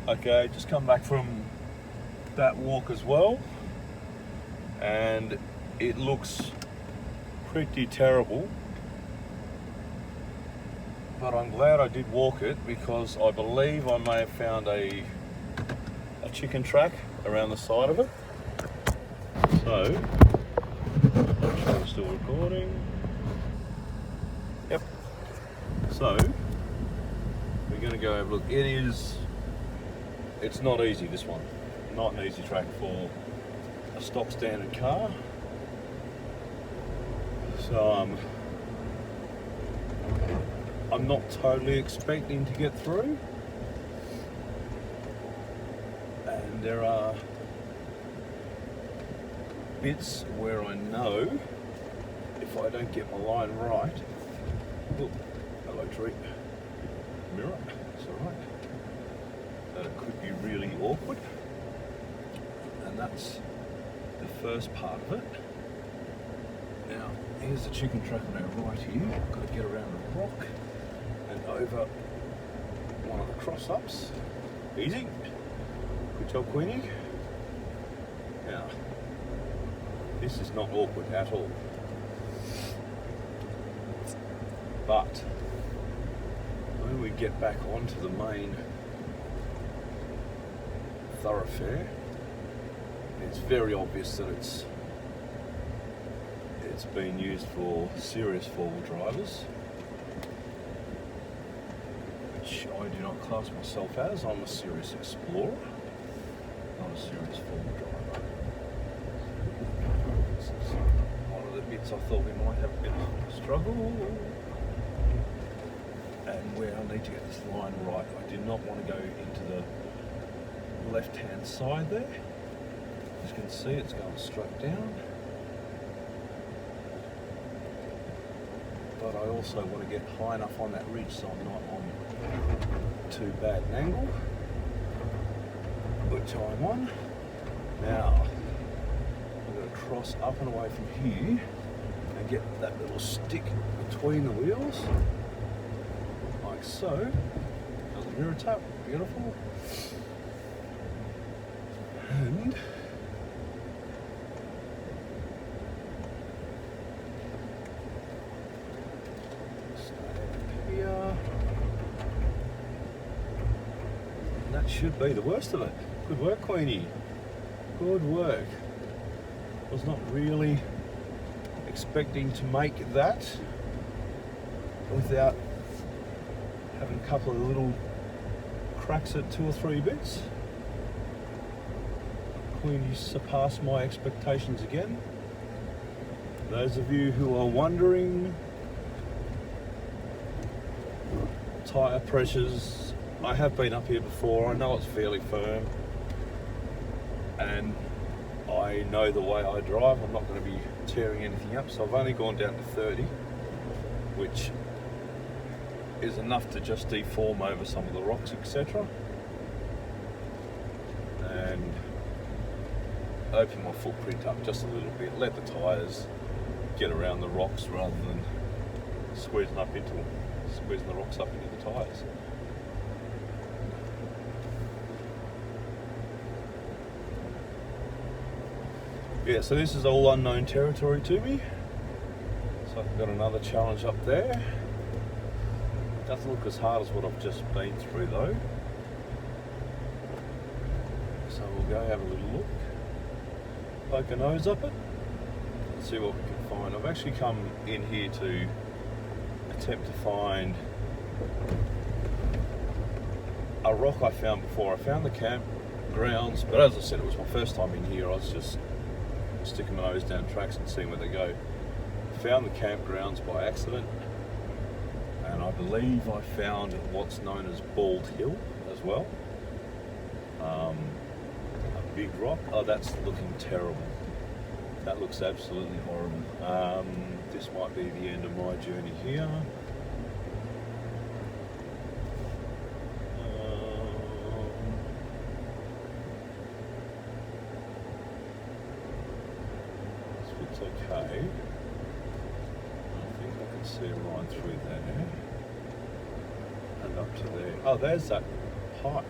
Okay, just come back from that walk as well, and it looks pretty terrible, but I'm glad I did walk it because I believe I may have found a chicken track around the side of it. So, I'm sure I'm still recording. Yep. So, we're going to go have a look. It's not easy, this one. Not an easy track for a stock standard car. So I'm not totally expecting to get through. And there are bits where I know if I don't get my line right. Oh, hello tree. Mirror, it's alright. That it could be really awkward. And that's the first part of it. Now, here's the chicken track on our right here. I've got to get around the rock and over one of the cross-ups. Easy. Good job, Queenie. Now, this is not awkward at all. But when we get back onto the main thoroughfare, it's very obvious that it's been used for serious four-wheel drivers, which I do not class myself as. I'm a serious explorer, not a serious four-wheel driver. This is one of the bits I thought we might have a bit of a struggle, and where I need to get this line right. I did not want to go into the left-hand side there. As you can see, it's going straight down. But I also want to get high enough on that ridge so I'm not on too bad an angle, which I'm on. Now, I'm going to cross up and away from here and get that little stick between the wheels, like so. There's a mirror tap, beautiful. And that should be the worst of it. Good work, Queenie. Good work. Was not really expecting to make that without having a couple of little cracks at 2 or 3 bits. Queenie surpassed my expectations again. Those of you who are wondering, tyre pressures, I have been up here before. I know it's fairly firm, and I know the way I drive. I'm not going to be tearing anything up, so I've only gone down to 30, which is enough to just deform over some of the rocks, etc. And open my footprint up just a little bit, let the tyres get around the rocks rather than squeezing the rocks up into the tyres. Yeah, so this is all unknown territory to me. So I've got another challenge up there. Doesn't look as hard as what I've just been through though. So we'll go have a little look. Poke a nose up it and see what we can find. I've actually come in here to attempt to find a rock I found before. I found the campgrounds, but as I said, it was my first time in here. I was just sticking my nose down tracks and seeing where they go. Found the campgrounds by accident, and I believe I found what's known as Bald Hill as well. A big rock. Oh, that's looking terrible. That looks absolutely horrible. This might be the end of my journey here. It's okay. I think I can see a line through there and up to there. Oh, there's that pipe.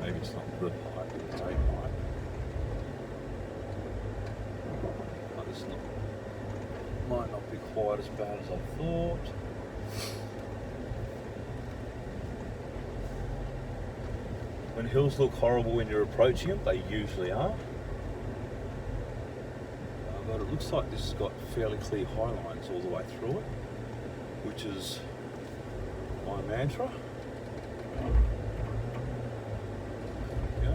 Maybe it's not the pipe, the tape pipe. Oh, this might not be quite as bad as I thought. When hills look horrible when you're approaching them, they usually are. But it looks like this has got fairly clear high lines all the way through it, which is my mantra. There we go.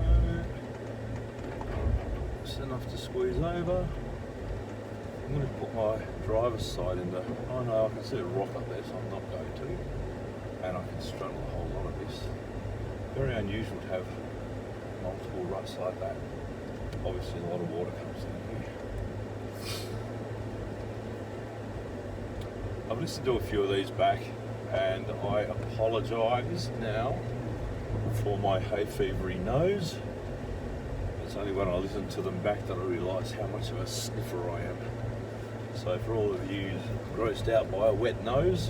Just enough to squeeze over. I'm going to put my driver's side into. Oh no, I can see a rock up there, so I'm not going to. And I can straddle a whole lot of this. Very unusual to have multiple ruts like that. Obviously, a lot of water comes in here. I've listened to a few of these back, and I apologise now for my hay fevery nose. It's only when I listen to them back that I realise how much of a sniffer I am. So for all of you grossed out by a wet nose,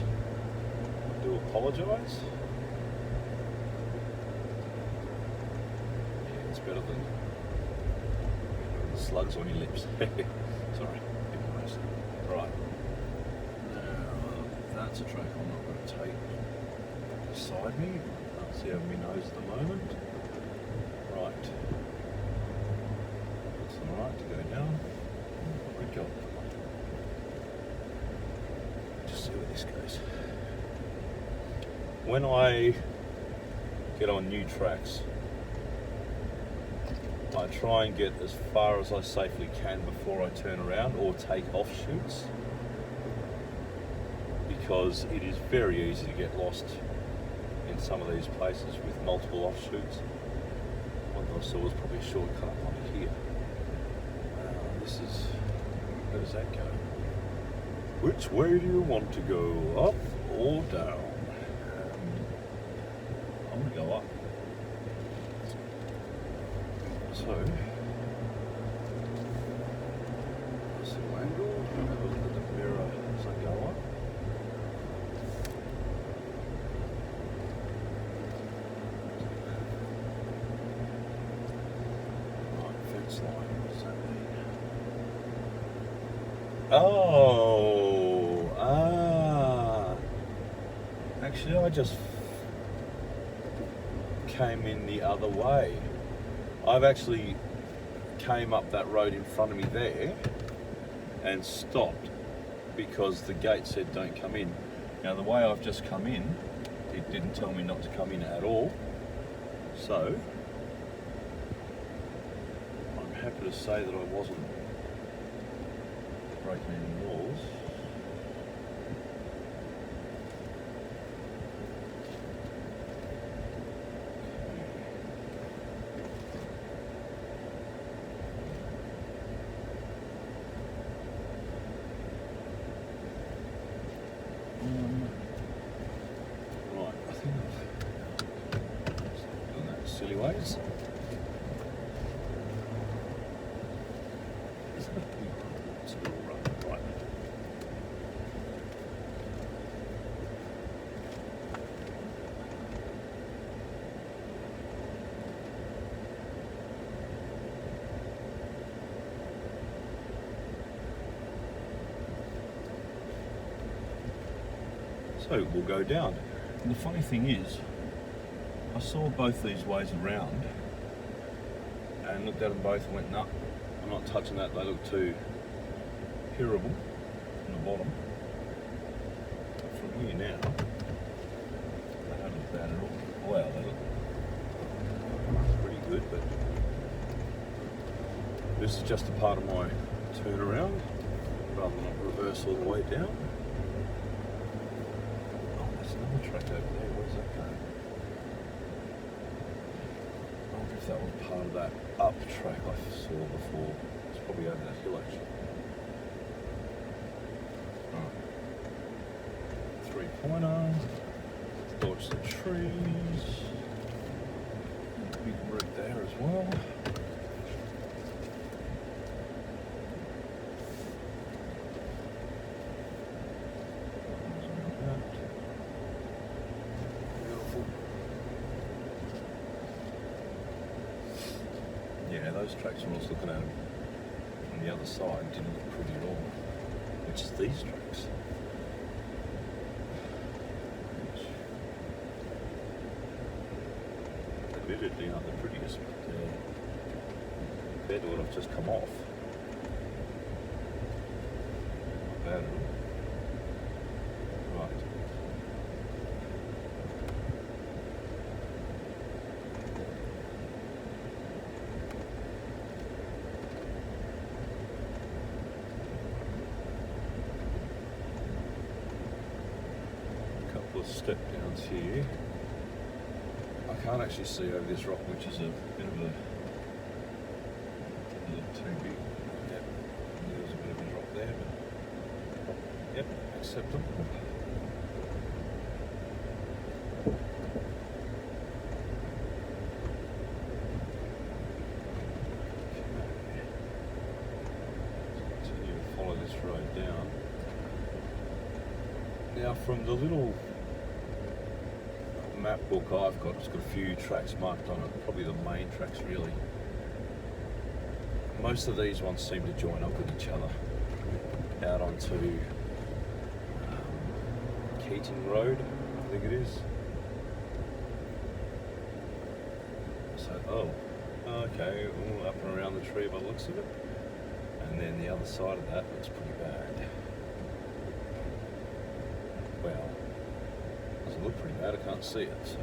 I do apologise. Yeah, it's better than slugs on your lips. Sorry, right. That's a track I'm not going to take beside me. I can't see over my nose at the moment. Right. It's alright to go down. Good job. Just see where this goes. When I get on new tracks, I try and get as far as I safely can before I turn around or take offshoots, because it is very easy to get lost in some of these places with multiple offshoots. One that I saw was probably a shortcut up on here. This is, where does that go? Which way do you want to go, up or down? I'm going to go up. So, some angle, have a look at the mirror as I go up. Oh, actually I just came in the other way. I've actually came up that road in front of me there and stopped because the gate said don't come in. Now the way I've just come in, it didn't tell me not to come in at all. So, I'm happy to say that I wasn't breaking any laws. Right, I think I've done that silly ways. So we'll go down. And the funny thing is, I saw both these ways around and looked at them both and went, no, I'm not touching that, they look too hearable from the bottom. But from here now, they don't look bad at all. Well, they look pretty good, but this is just a part of my turnaround rather than reverse all the way down. Track over there, where's that going? I wonder if that was part of that up track I saw before. It's probably over that hill actually. Right. 3-pointer, dodge the trees, big root there as well. Yeah, those tracks when I was looking at them on the other side didn't look pretty at all, which is these tracks. Admittedly aren't the prettiest, but compared to what I've just come off, not bad at all. Right. Couple of step downs here. I can't actually see over this rock, which is a bit of a little too big. Yep, there's a bit of a drop there, but yep, acceptable. Continue to follow this road down. Now from the little map book I've got, it's got a few tracks marked on it, probably the main tracks really. Most of these ones seem to join up with each other out onto Keating Road, I think it is. So, oh, okay, all up and around the tree by the looks of it. And then the other side of that looks pretty bad. Well, doesn't look pretty bad, I can't see it, so.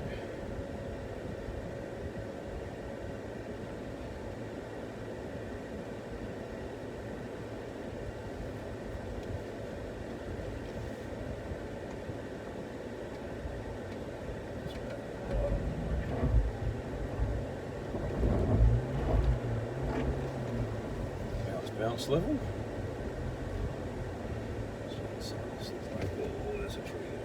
Now it's bounce level. So this looks like, oh, there's a tree there.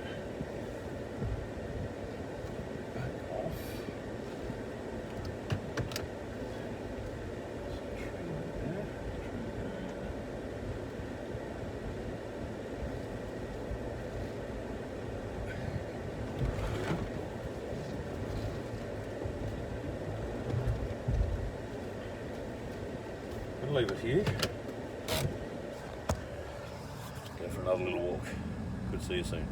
I'll leave it here. Go for another little walk. Good to see you soon.